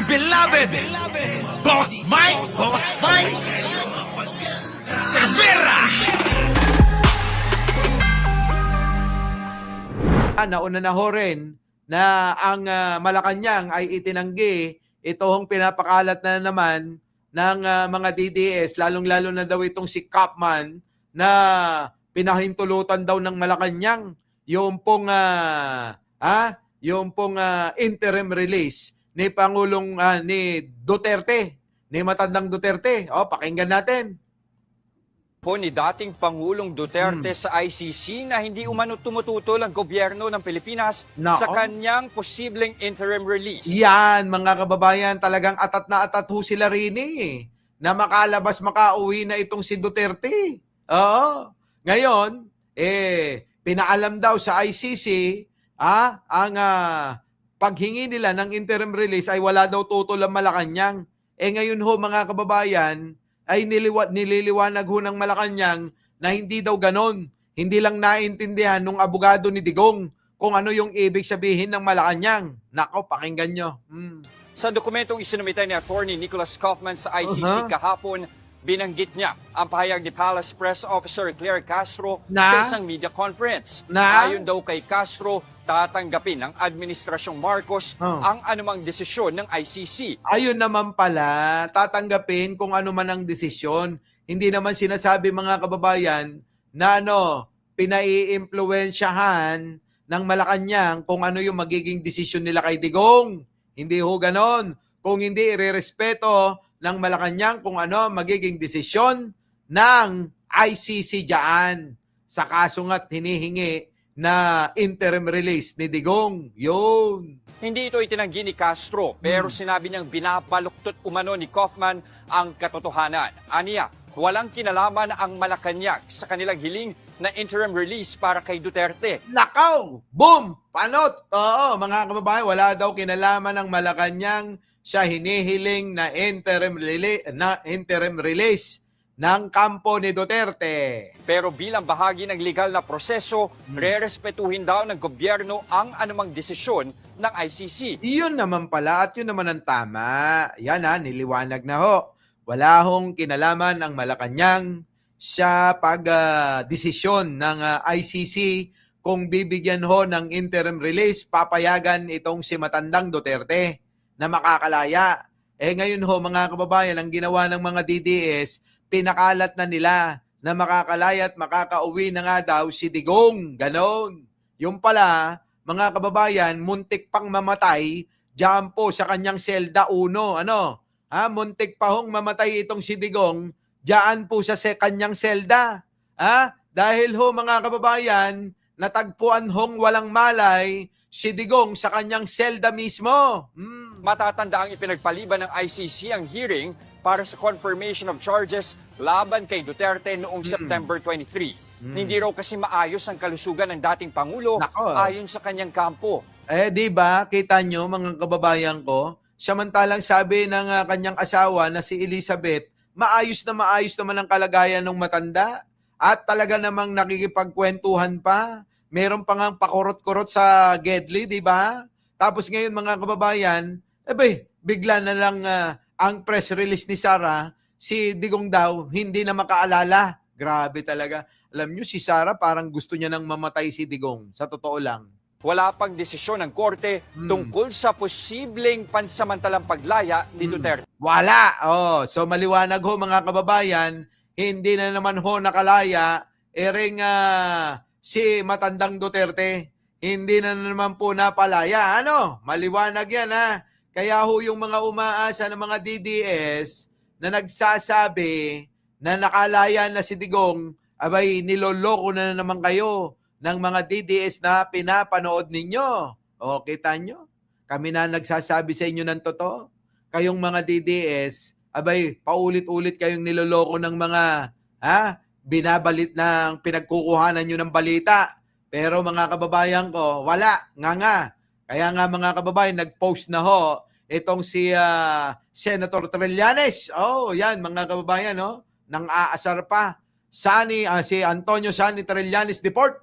dear beloved, Boss Mike, Cervera. Nauna na ho rin na ang Malacanang ay itinanggi itong pinapakalat na naman ng mga DDS, lalong-lalo na daw itong si Kaufman na pinahintulutan daw ng Malacanang yung pong interim release ni Pangulong ni Duterte, ni matandang Duterte. Pakinggan natin. Po ni dating Pangulong Duterte sa ICC na hindi umano tumututol ang gobyerno ng Pilipinas sa kanyang posibleng interim release. Yan, mga kababayan, talagang atat na atat ho sila rin na makalabas, makauwi na itong si Duterte. Oo. Ngayon, pinaalam daw sa ICC, ang paghingi nila ng interim release ay wala daw tutol ang Malacanang. Ngayon ho, mga kababayan, ay nililiwanag ho ng Malacanang na hindi daw ganon. Hindi lang naintindihan nung abogado ni Digong kung ano yung ibig sabihin ng Malacanang. Nako, pakinggan nyo. Sa dokumentong isinumita ni Attorney Nicholas Kaufman sa ICC kahapon, binanggit niya ang pahayag ni Palace Press Officer Claire Castro sa isang media conference. Ayon daw kay Castro, tatanggapin ng Administrasyong Marcos ang anumang desisyon ng ICC. Ayun naman pala, tatanggapin kung ano man ang desisyon. Hindi naman sinasabi, mga kababayan, na pinai-impluwensyahan ng Malacanang kung ano yung magiging desisyon nila kay Digong. Hindi ho ganon. Kung hindi irerespeto ng Malacanang kung ano magiging desisyon ng ICC dyan sa kaso nga't hinihingi na interim release ni Digong. Yun. Hindi ito itinanggi ni Castro, pero sinabi niyang binabaluktot umano ni Kaufman ang katotohanan. Aniya, walang kinalaman ang Malacanang sa kanilang hiling na interim release para kay Duterte. Nakaw! Boom! Panot! Oo, mga kababayan, wala daw kinalaman ng Malacanang sa hinihiling na interim release ng kampo ni Duterte. Pero bilang bahagi ng legal na proseso, rerespetuhin daw ng gobyerno ang anumang desisyon ng ICC. Yun naman pala at yun naman ang tama. Yan niliwanag na ho. Wala hong kinalaman ang Malacanang sa pag-desisyon ng ICC kung bibigyan ho ng interim release, papayagan itong si matandang Duterte na makakalaya. Ngayon ho, mga kababayan, ang ginawa ng mga DDS, pinakalat na nila na makakalaya at makakauwi na nga daw si Digong. Ganon. Yung pala, mga kababayan, muntik pang mamatay diyan po sa kanyang selda 1. Muntik pa hong mamatay itong si Digong diyan po sa kanyang selda. Dahil ho, mga kababayan, natagpuan hong walang malay si Digong sa kanyang selda mismo. Matatanda ang ipinagpaliban ng ICC ang hearing para sa confirmation of charges laban kay Duterte noong September 23. Hindi raw kasi maayos ang kalusugan ng dating Pangulo ayon sa kanyang kampo. Di ba, kita nyo mga kababayan ko, samantalang sabi ng kanyang asawa na si Elizabeth, maayos naman ang kalagayan ng matanda at talaga namang nakikipagkwentuhan pa. Meron pa nga pakurot-kurot sa Gedli, di ba? Tapos ngayon mga kababayan, bigla na lang ang press release ni Sara, si Digong daw, hindi na makaalala. Grabe talaga. Alam nyo, si Sara parang gusto niya nang mamatay si Digong. Sa totoo lang. Wala pang desisyon ng korte tungkol sa posibleng pansamantalang paglaya ni Duterte. Wala. So maliwanag ho mga kababayan, hindi na naman ho nakalaya, si matandang Duterte. Hindi na naman po napalaya. Maliwanag yan Kaya ho yung mga umaasa ng mga DDS na nagsasabi na nakalaya na si Digong, niloloko na naman kayo ng mga DDS na pinapanood ninyo. Kita nyo? Kami na nagsasabi sa inyo ng totoo. Kayong mga DDS, paulit-ulit kayong niloloko ng mga binabalit ng pinagkukuhanan nyo ng balita. Pero mga kababayan ko, wala. Nga. Kaya nga mga kababayan, nag-post na ho itong si Senator Trillanes. Yan mga kababayan, nang aasar pa. Si Antonio Sani Trillanes deport.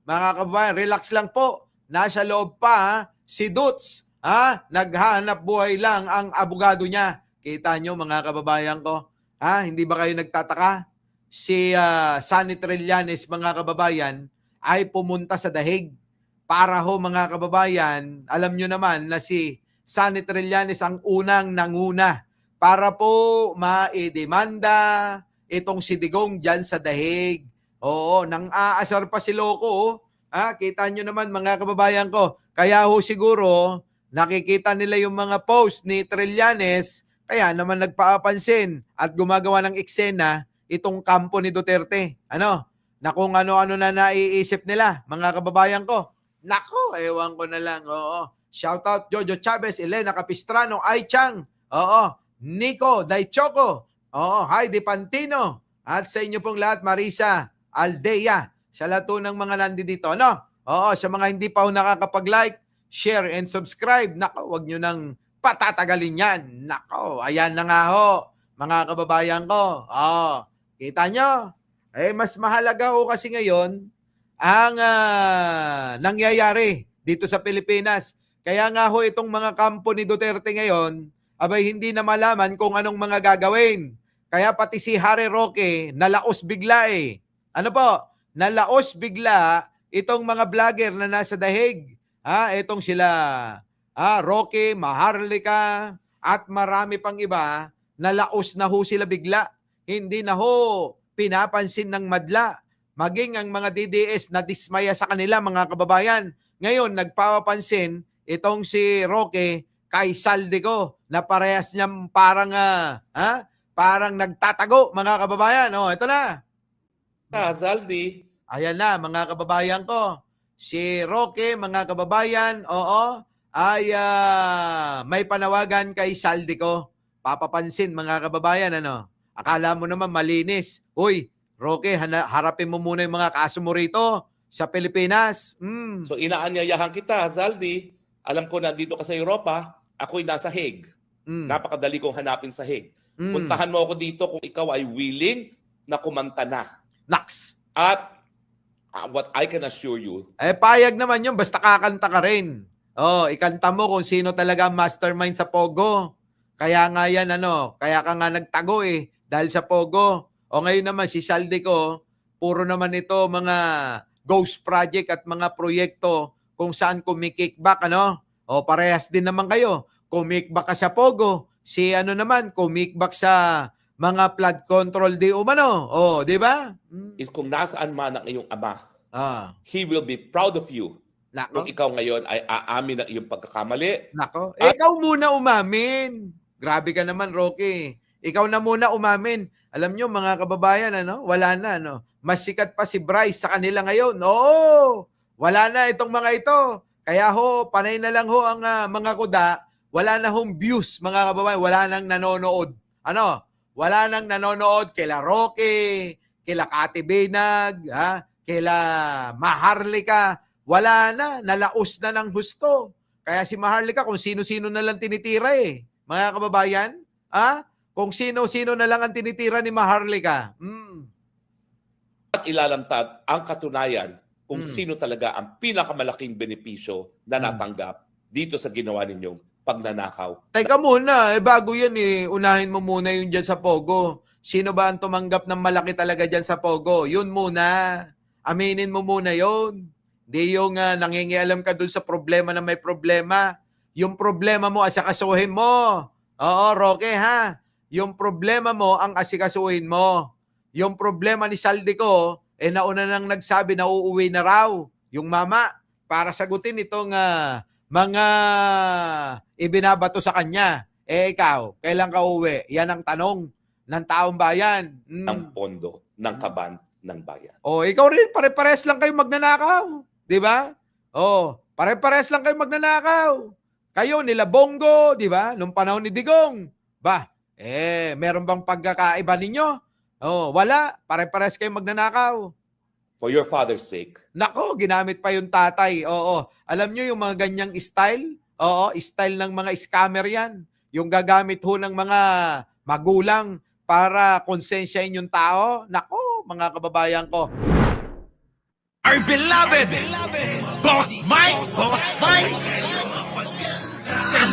Mga kababayan, relax lang po. Nasa loob pa si Dutz naghahanap buhay lang ang abogado niya. Kita nyo mga kababayan ko? Hindi ba kayo nagtataka? Si Sonny Trillanes, mga kababayan, ay pumunta sa dahig para ho, mga kababayan, alam nyo naman na si Sonny Trillanes ang unang nanguna para po maidemanda itong si Digong dyan sa dahig. Oo, nang aasar pa si Loco. Kita nyo naman mga kababayan ko. Kaya ho siguro, nakikita nila yung mga post ni Trillanes, kaya naman nagpaapansin at gumagawa ng eksena itong kampo ni Duterte. Na kung ano-ano na naiisip nila, mga kababayan ko. Nako, ewan ko na lang. Oo. Shoutout Jojo Chavez, Elena Capistrano, Ai Chang. Oo. Nico Daichoco. Oo. Heidi Pantino. At sa inyo pong lahat, Marisa Aldea. Sa lahat ng mga nandito. Oo. Sa mga hindi pa ho nakakapag-like, share, and subscribe. Nako, wag nyo nang patatagalin yan. Nako, ayan na nga ho. Mga kababayan ko. Oo. Kita nyo? Mas mahalaga ho kasi ngayon ang nangyayari dito sa Pilipinas. Kaya nga ho itong mga kampo ni Duterte ngayon, abay hindi na malaman kung anong mga gagawin. Kaya pati si Harry Roque, nalaos bigla eh. Nalaos bigla itong mga vlogger na nasa dahig. Itong sila Roque, Maharlika, at marami pang iba, nalaos na ho sila bigla. Hindi na ho pinapansin ng madla. Maging ang mga DDS na dismaya sa kanila, mga kababayan. Ngayon, nagpapapansin itong si Roque kay Saldico na parehas niyang parang nagtatago, mga kababayan. Ito na. Zaldi. Ayan na, mga kababayan ko. Si Roque, mga kababayan, ay may panawagan kay Saldico. Papapansin, mga kababayan, Akala mo naman malinis. Uy, Roque, harapin mo muna yung mga kaso mo rito sa Pilipinas. So inaanyayahan kita, Zaldi. Alam ko nandito ka sa Europa, ako'y nasa Hague. Napakadali kong hanapin sa Hague. Puntahan mo ako dito kung ikaw ay willing na kumanta na. Naks. At what I can assure you, payag naman yun, basta kakanta ka rin. Ikanta mo kung sino talaga ang mastermind sa Pogo. Kaya nga yan, kaya ka nga nagtago dahil sa Pogo. Ngayon naman si Saldico, puro naman ito mga ghost project at mga proyekto kung saan kumikickback, parehas din naman kayo. Kumickback ka sa Pogo, si naman, kumickback sa mga flood control di umano. Di ba? is kung nasaan man ang iyong ama, he will be proud of you. Nako. Kung ikaw ngayon ay aamin ng iyong pagkakamali. Nako. Ikaw muna umamin. Grabe ka naman, Roque. Ikaw na muna umamin. Alam nyo, mga kababayan, wala na, Mas sikat pa si Bryce sa kanila ngayon. Oo, wala na itong mga ito. Kaya ho, panay na lang ho ang mga kuda. Wala na hong views, mga kababayan. Wala nang nanonood. Wala nang nanonood kila Roque, kila Kati Benag, kila Maharlika. Wala na, nalaos na ng husto. Kaya si Maharlika, kung sino-sino na lang tinitira mga kababayan. Kung sino-sino na lang ang tinitira ni Maharlika. At ilalantad ang katunayan kung sino talaga ang pinakamalaking benepisyo na natanggap dito sa ginawa ninyong pagnanakaw. Teka muna, bago yan unahin mo muna yung dyan sa Pogo. Sino ba ang tumanggap ng malaki talaga dyan sa Pogo? Yun muna. Aminin mo muna yun. Di yung nangingialam ka dun sa problema na may problema. Yung problema mo, asikasuhin mo. Oo, Roque, Yung problema mo, ang asikasuhin mo. Yung problema ni Saldico, nauna nang nagsabi na uuwi na raw yung mama para sagutin itong mga ibinabato sa kanya. Ikaw, kailan ka uuwi? Yan ang tanong ng taong bayan. Ng pondo, ng kaban, ng bayan. Ikaw rin, pare-pares lang kayo magnanakaw. Di ba? Pare-pares lang kayo magnanakaw. Kayo, nila Bongo, di ba? Nung panahon ni Digong. Meron bang pagkakaiba ninyo? Wala. Pare-pares kayo magnanakaw. For your father's sake. Nako, ginamit pa yung tatay. Alam nyo yung mga ganyang style? Style ng mga scammer yan. Yung gagamit ho ng mga magulang para konsensyahin yung tao. Nako, mga kababayan ko. Our beloved Boss Mike. Box